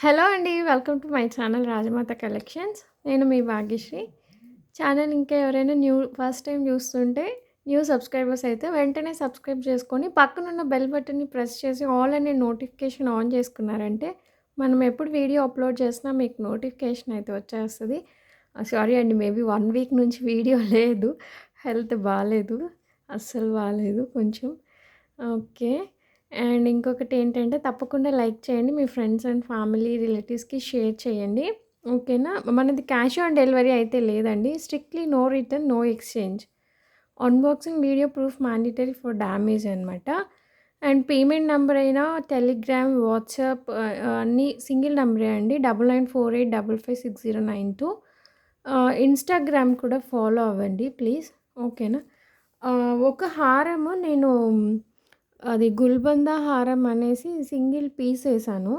Hello అండి. Welcome to my channel Rajamata collections. నేను మీ భాగ్యశ్రీ. ఛానల్ ఇంకా ఎవరైనా ఫస్ట్ టైం చూస్తుంటే న్యూ సబ్స్క్రైబర్స్ అయితే వెంటనే సబ్స్క్రైబ్ చేసుకొని పక్కనున్న బెల్ బటన్‌ని ప్రెస్ చేసి ఆల్ అనే నోటిఫికేషన్ ఆన్ చేసుకున్నారంటే మనం ఎప్పుడు వీడియో అప్లోడ్ చేసినా మీకు నోటిఫికేషన్ అయితే వచ్చేస్తది. సారీ అండి, మేబీ 1 వీక్ నుంచి వీడియో లేదు. హెల్త్ బాలేదు. అస్సలు బాలేదు కొంచెం. ఓకే. అండ్ ఇంకొకటేంటంటే తప్పకుండా లైక్ చేయండి. మీ ఫ్రెండ్స్ అండ్ ఫ్యామిలీ, రిలేటివ్స్‌కి షేర్ చేయండి. ఓకేనా? మనది క్యాష్ ఆన్ డెలివరీ అయితే లేదండి. Strictly no return, no exchange. Unboxing video proof mandatory for damage అనమాట. అండ్ పేమెంట్ నంబర్ అయినా టెలిగ్రామ్, వాట్సాప్ అన్నీ సింగిల్ నంబరే అండి. 9948556092. ఇన్‌స్టాగ్రామ్ కూడా ఫాలో అవ్వండి ప్లీజ్. ఓకేనా? ఒక హారము నేను అది గుల్బంద హారం అనేసి సింగిల్ పీస్ ఏసాను.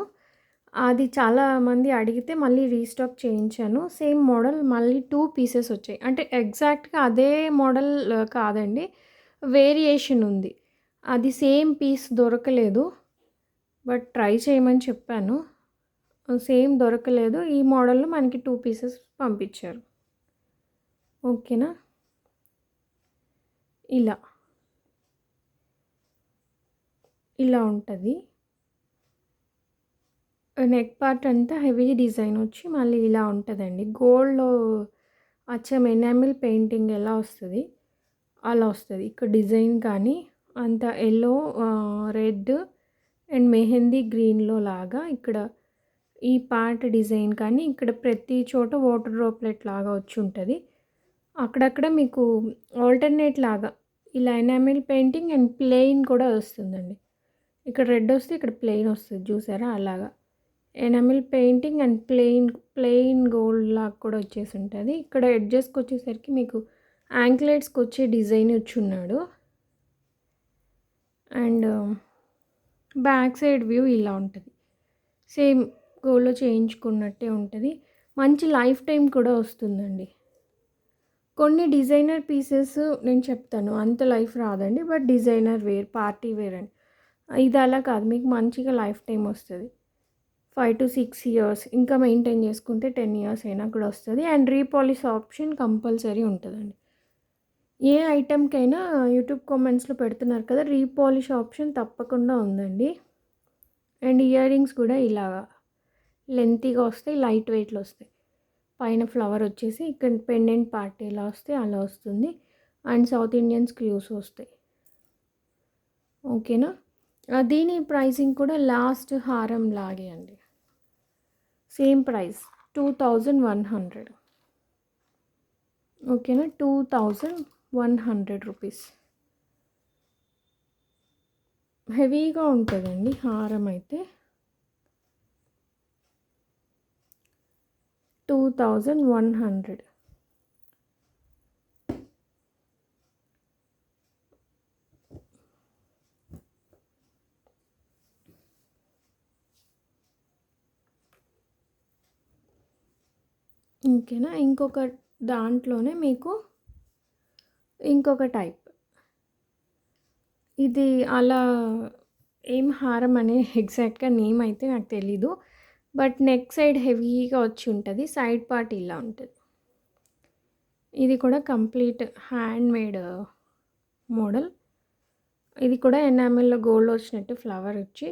అది చాలామంది అడిగితే మళ్ళీ రీస్టాక్ చేయించాను. సేమ్ మోడల్ మళ్ళీ 2 పీసెస్ వచ్చాయి. అంటే ఎగ్జాక్ట్‌గా అదే మోడల్ కాదండి. వేరియేషన్ ఉంది. అది సేమ్ పీస్ దొరకలేదు. బట్ ట్రై చేయమని చెప్పాను. సేమ్ దొరకలేదు. ఈ మోడల్‌లో మనకి 2 పీసెస్ పంపించారు. ఓకేనా? ఇలా. ఇలా ఉంటది. నెక్ పార్ట్ అంతా హెవీ డిజైన్ వచ్చి మళ్ళీ ఇలా ఉంటదండి. గోల్డ్‌లో అచ్చం ఎనామిల్ పెయింటింగ్ ఎలా వస్తది, అలా వస్తది. ఇక్కడ డిజైన్ కానీ అంత యెల్లో, రెడ్ అండ్ మెహందీ గ్రీన్‌లో లాగా ఇక్కడ ఈ పార్ట్ డిజైన్ కానీ ఇక్కడ ప్రతి చోట వాటర్ డ్రాప్లెట్ లాగా వచ్చుంటది. అక్కడక్కడ మీకు ఆల్టర్‌నేట్ లాగా ఇలా ఎనామిల్ పెయింటింగ్ అండ్ ప్లెయిన్ కూడా వస్తుందండి. ఇక్కడ రెడ్ వస్తే ఇక్కడ ప్లెయిన్ వస్తది చూసారా అలాగా. Enamel painting and plain gold లాగా కూడా వచ్చేసుంటది. ఇక్కడ ఎడ్జెస్‌కొచ్చేసరికి మీకు యాంక్లెట్స్‌కొచ్చే డిజైన్ ఇచ్చున్నాడు. అండ్ బ్యాక్ సైడ్ వ్యూ ఇలా ఉంటది. సేమ్ గోల్డ్‌లో చేయించుకున్నట్టే ఉంటది. మంచి లైఫ్ టైమ్ కూడా వస్తుందండి. కొన్ని డిజైనర్ పీసెస్ నేను చెప్తాను. అంత లైఫ్ రాదండి. But designer wear, party wear అండి. ఇది అలా కాదు. మీకు మంచిగా లైఫ్ టైమ్ వస్తది. 5-6 ఇయర్స్ ఇంకా మెయింటైన్ చేసుకుంటే 10 ఇయర్స్ అయినా కూడా వస్తది. అండ్ రీపాలిష్ ఆప్షన్ కంపల్సరీ ఉంటదండి. ఏ ఐటెమ్‌కైనా యూట్యూబ్ కామెంట్స్‌లో పెడుతున్నారు కదా! రీపాలిష్ ఆప్షన్ తప్పకుండా ఉందండి. అండ్ ఇయర్ రింగ్స్ కూడా ఇలాగా లెంతీగా వస్తాయి. లైట్ వెయిట్‌లో వస్తాయి. పైన ఫ్లవర్ వచ్చేసి ఇక్కడ పెండెంట్ పార్ట్ ఎలా వస్తే అలా వస్తుంది. అండ్ సౌత్ ఇండియన్ స్క్రూస్ వస్తాయి. ఓకేనా? దీని ప్రైసింగ్ కూడా లాస్ట్ హారం లాగే అండి. Same price 2100. ఓకేనా? 2100 రూపీస్. హెవీగా ఉంటుందండి హారం అయితే. 2100. ఓకేనా? ఇంకొక దాంట్లోనే మీకు ఇంకొక టైప్. ఇది అలా ఏం హారం అనే ఎగ్జాక్ట్‌గా నేమ్ అయితే నాకు తెలీదు. బట్ నెక్ సైడ్ హెవీగా వచ్చి ఉంటది. సైడ్ పార్ట్ ఇలా ఉంటది. ఇది కూడా కంప్లీట్ హ్యాండ్‌మేడ్ మోడల్. ఇది కూడా ఎనామిల్‌లో గోల్డ్ వచ్చినట్టు ఫ్లవర్ వచ్చి,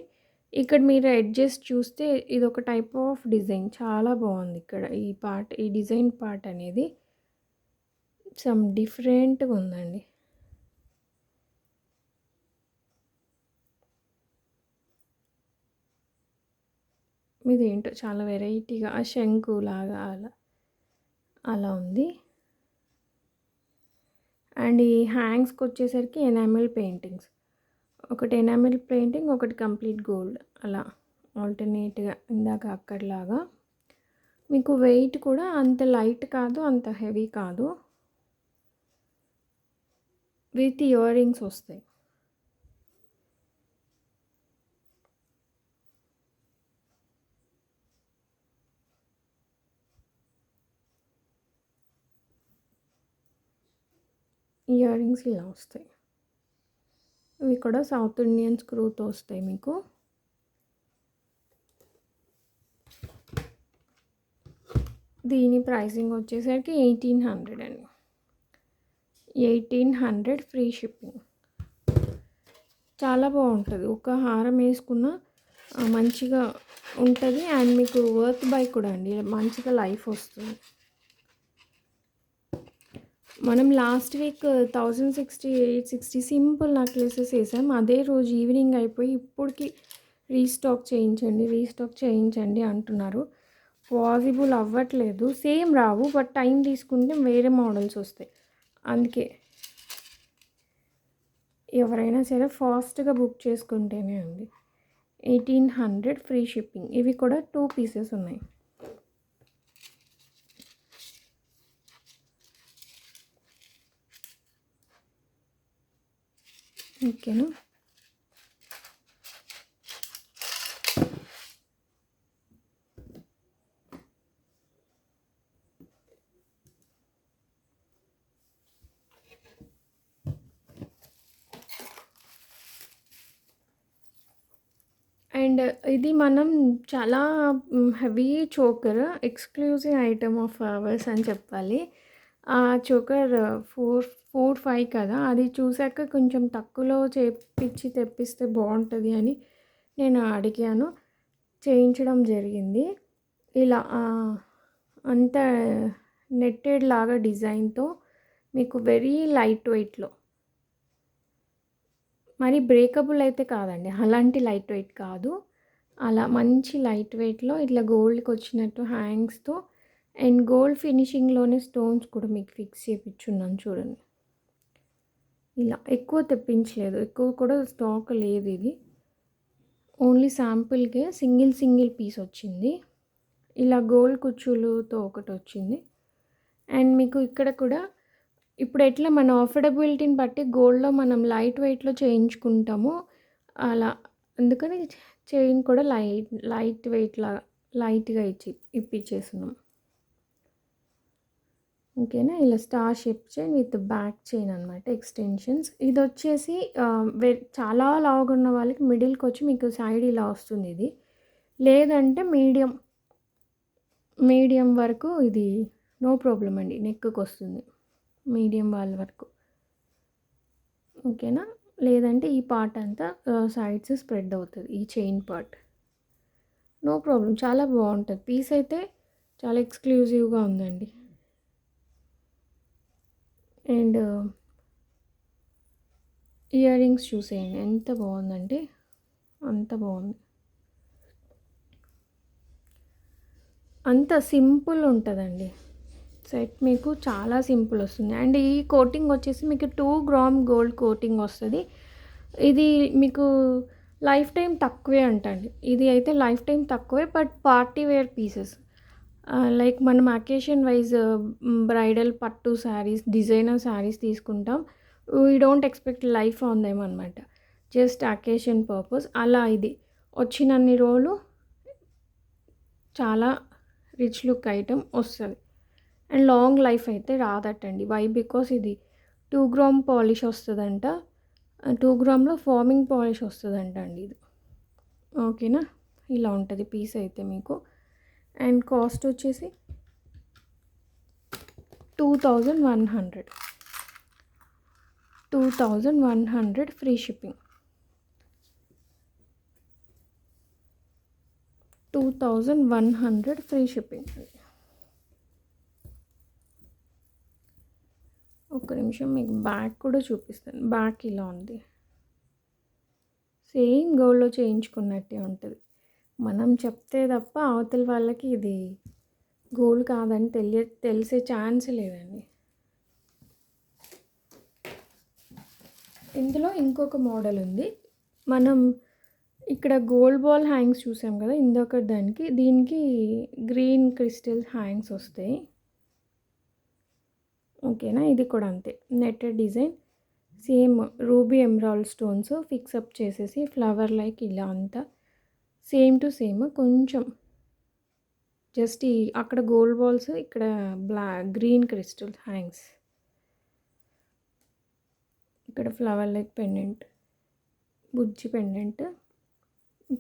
ఇక్కడ మీరు ఎడ్జెస్ చూస్తే ఇదొక టైప్ ఆఫ్ డిజైన్. చాలా బాగుంది ఇక్కడ ఈ పార్ట్, ఈ డిజైన్ పార్ట్ అనేది సమ్ డిఫరెంట్‌గా ఉందండి. ఇదేంటో చాలా వెరైటీగా ఆ శంకులాగా అలా ఉంది. అండ్ ఈ హ్యాంగ్స్‌కొచ్చేసరికి ఎనామిల్ పెయింటింగ్స్. ఒకటి ఎనామిల్ పెయింటింగ్, ఒకటి కంప్లీట్ గోల్డ్ అలా ఆల్టర్‌నేట్‌గా ఇందాక అక్కడిలాగా. మీకు వెయిట్ కూడా అంత లైట్ కాదు, అంత హెవీ కాదు. విత్ ఇయర్ రింగ్స్ వస్తాయి. ఇయర్ రింగ్స్ ఇలా వస్తాయి. ఇవి కూడా సౌత్ ఇండియన్ స్క్రూతో వస్తాయి మీకు. దీని ప్రైసింగ్ వచ్చేసరికి 1800 అండి. 1800 ఫ్రీ షిప్పింగ్. చాలా బాగుంటుంది. ఒక హారం వేసుకున్న మంచిగా ఉంటుంది. అండ్ మీకు వర్త్ బై కూడా అండి, మంచిగా లైఫ్ వస్తుంది. మనం లాస్ట్ వీక్ 1060 సింపుల్ నెక్లెసెస్ వేసాం. అదే రోజు ఈవినింగ్ అయిపోయి ఇప్పటికి రీస్టాక్ చేయించండి అంటున్నారు. పాసిబుల్ అవ్వట్లేదు. సేమ్ రావు, బట్ టైం తీసుకుంటే వేరే మోడల్స్ వస్తాయి. అందుకే ఎవరైనా సరే ఫాస్ట్గా బుక్ చేసుకుంటేనే ఉంది. 1800 ఫ్రీ షిప్పింగ్. ఇవి కూడా 2 పీసెస్ ఉన్నాయి. ఓకేనా. అండ్ ఇది మనం చాలా heavy choker, exclusive item of hours అని చెప్పాలి. ఆ చోకర్ 4-5 కదా, అది చూసాక కొంచెం తక్కువలో తెప్పిస్తే బాగుంటుంది అని నేను అడిగాను, చేయించడం జరిగింది. ఇలా అంత నెట్టెడ్ లాగా డిజైన్తో మీకు వెరీ లైట్ వెయిట్లో, మరి బ్రేకబుల్ అయితే కాదండి, అలాంటి లైట్ వెయిట్ కాదు, అలా మంచి లైట్ వెయిట్లో ఇట్లా గోల్డ్కి వచ్చినట్టు హ్యాంగ్స్తో అండ్ గోల్డ్ ఫినిషింగ్లోనే స్టోన్స్ కూడా మీకు ఫిక్స్ చేయించున్నాను చూడండి. ఇలా ఎక్కువ తెప్పించలేదు, ఎక్కువ కూడా స్టాక్ లేదు. ఇది ఓన్లీ శాంపుల్కే సింగిల్ పీస్ వచ్చింది. ఇలా గోల్డ్ కుచ్చులతో ఒకటి వచ్చింది. అండ్ మీకు ఇక్కడ కూడా ఇప్పుడు ఎట్లా మన అఫోర్డబిలిటీని బట్టి గోల్డ్లో మనం లైట్ వెయిట్లో చేయించుకుంటామో అలా, అందుకని చైన్ కూడా లైట్ వెయిట్లా లైట్గా ఇప్పించేస్తున్నాం. ఓకేనా. ఇలా star shape chain with back chain అనమాట, ఎక్స్టెన్షన్స్. ఇది వచ్చేసి చాలా లావుగా ఉన్న వాళ్ళకి మిడిల్కి వచ్చి మీకు సైడ్ ఇలా వస్తుంది. ఇది లేదంటే మీడియం వరకు ఇది నో ప్రాబ్లం అండి, నెక్కి వస్తుంది మీడియం వాళ్ళ వరకు. ఓకేనా. లేదంటే ఈ పార్ట్ అంతా సైడ్స్ స్ప్రెడ్ అవుతుంది, ఈ చైన్ పార్ట్. నో ప్రాబ్లం, చాలా బాగుంటుంది. పీస్ అయితే చాలా ఎక్స్క్లూజివ్గా ఉందండి. అండ్ ఇయర్ రింగ్స్ చూసేయండి ఎంత బాగుందంటే అంత బాగుంది. అంత సింపుల్ ఉంటుందండి సెట్, మీకు చాలా సింపుల్ వస్తుంది. అండ్ ఈ కోటింగ్ వచ్చేసి మీకు 2 గ్రామ్ గోల్డ్ కోటింగ్ వస్తుంది. ఇది మీకు లైఫ్ టైం తక్కువే అంటండి. ఇది అయితే లైఫ్ టైం తక్కువే, but party wear pieces. Like మనం అకేషన్ వైజ్ బ్రైడల్ పట్టు శారీస్, డిజైనర్ శారీస్ తీసుకుంటాం. We don't expect life on them అనమాట, జస్ట్ అకేషన్ పర్పస్. అలా ఇది వచ్చినన్ని రోజులు చాలా రిచ్ లుక్ ఐటమ్ వస్తుంది. అండ్ లాంగ్ లైఫ్ అయితే రాదటండి. వై? బికాస్ ఇది 2 గ్రామ్ పాలిష్ వస్తుందంట, 2 గ్రామ్లో ఫార్మింగ్ పాలిష్ వస్తుందంట అండి ఇది. ఓకేనా. ఇలా ఉంటుంది పీస్ అయితే మీకు. అండ్ కాస్ట్ వచ్చేసి 2100 ఫ్రీ షిప్పింగ్. 2100 free shipping. ఒక్క నిమిషం మీకు బ్యాక్ కూడా చూపిస్తాను. బ్యాక్ ఇలా ఉంది, సేమ్ గోల్డ్లో చేయించుకున్నట్టే ఉంటుంది. మనం చెప్తే తప్ప అవతల వాళ్ళకి ఇది గోల్డ్ కాదని తెలిసే ఛాన్స్ లేదండి. ఇందులో ఇంకొక మోడల్ ఉంది. మనం ఇక్కడ గోల్డ్ బాల్ హ్యాంగ్స్ చూసాం కదా ఇంకొక దీనికి గ్రీన్ క్రిస్టల్ హ్యాంగ్స్ వస్తాయి. ఓకేనా. ఇది కూడా అంతే, netted design, same ruby emerald stones fix up చేసేసి ఫ్లవర్ లైక్ ఇలా అంతా సేమ్ టు సేమ్. కొంచెం జస్ట్ అక్కడ గోల్డ్ బాల్స్, ఇక్కడ గ్రీన్ క్రిస్టల్ హ్యాంగ్స్, ఇక్కడ ఫ్లవర్ లైక్ పెండెంట్, బుజ్జి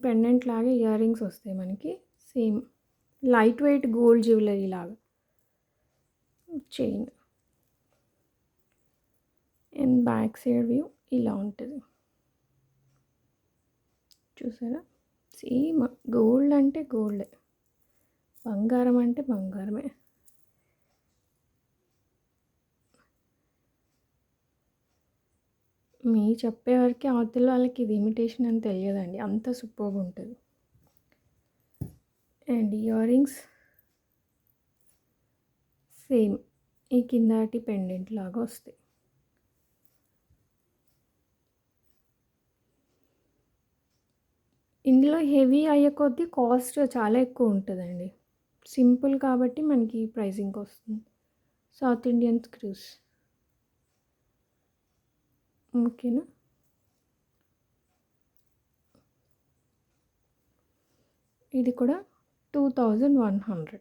పెండెంట్ లాగా ఇయర్ రింగ్స్ వస్తాయి మనకి. Same light weight gold jewellery లాగా chain and back side view ఇలా ఉంటుంది. చూసారా? సేమ్ గోల్డ్ అంటే గోల్డే, బంగారం అంటే బంగారమే. మీ చెప్పేవరకి అవతల వాళ్ళకి ఇది ఇమిటేషన్ అని తెలియదండి, అంత సూపర్గా ఉంటుంది. అండ్ ఇయర్ రింగ్స్ సేమ్ ఈ కిందటి పెండెంట్ లాగా వస్తాయి. ఇందులో హెవీ అయ్యే కొద్దీ కాస్ట్ చాలా ఎక్కువ ఉంటుందండి. సింపుల్ కాబట్టి మనకి ప్రైజింగ్ వస్తుంది. South Indian screws. ఓకేనా? ఇది కూడా 2100.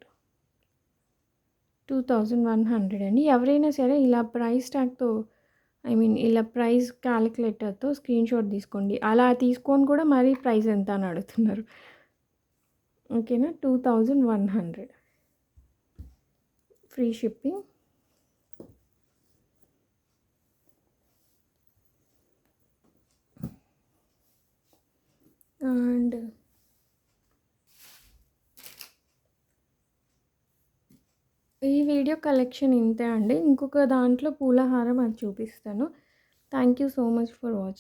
2100 అండి. ఎవరైనా సరే ఇలా ప్రైస్ ట్యాగ్‌తో ఇలా ప్రైస్ క్యాలిక్యులేటర్‌తో స్క్రీన్‌షాట్ తీసుకోండి. అలా తీసుకొని కూడా మరీ ప్రైస్ ఎంత అని అడుగుతున్నారు. ఓకేనా? 2100 ఫ్రీ షిప్పింగ్. అండ్ ఈ వీడియో కలెక్షన్ ఇంతే అండి. ఇంకొక దాంట్లో పూల హారం అది చూపిస్తాను. Thank you so much for watching.